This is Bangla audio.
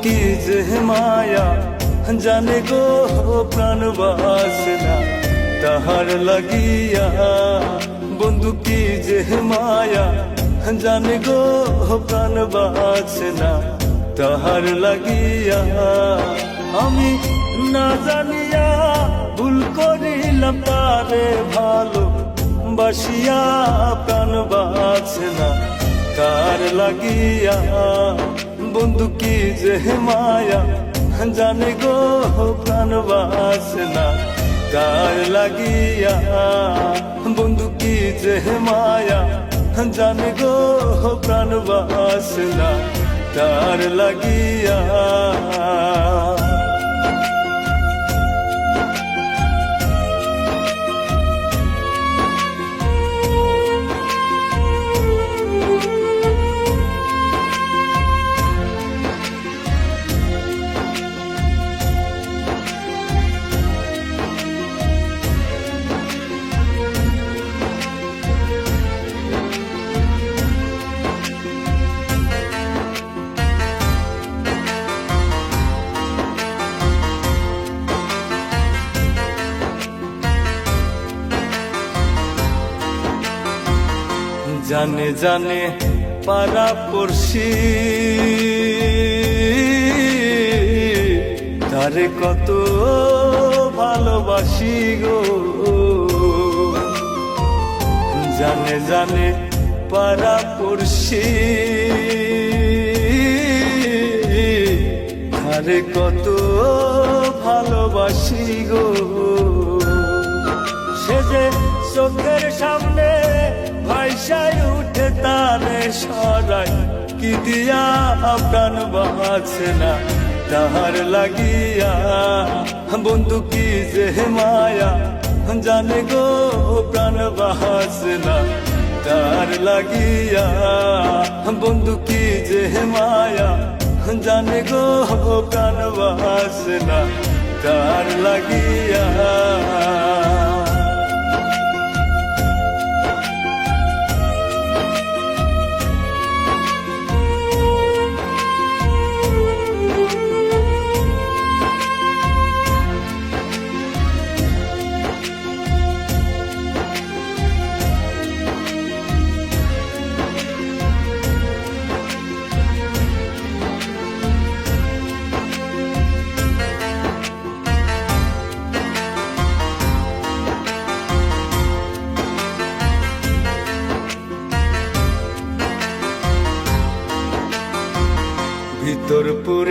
কি যে মায়া জানে গো প্রাণ বাসনা তাহার লাগিয়া, বন্ধু কি যে মায়া জানে গো প্রাণ বাসনা তাহার লাগিয়া। আমি না জানিয়া ভুল করিলাম তারে ভালো বাসিয়া, প্রাণ বাসনা তার লাগিয়া। বন্ধু কি যে মায়া জানে গো প্রাণ বাসনা তার লাগিয়া, বন্ধু কি যে মায়া জানে গো প্রাণ বাসনা তার লাগিয়া। জানে জানে পাড়া পড়শি তারে কত ভালোবাসি গো, জানে জানে পাড়া পড়শি তারে কত ভালোবাসি গো। সে যে চোখের সামনে ভাইসাই উঠে তারে সরাই, কি দিয়া প্রাণ বাসনা তাহার লাগিয়া। বন্ধু কি যে মায়া জানে গো প্রাণ বাসনা তার লাগিয়া, বন্ধু কি যে মায়া জানে গো প্রাণ বাসনা তার লাগিয়া। ভিতরপুরে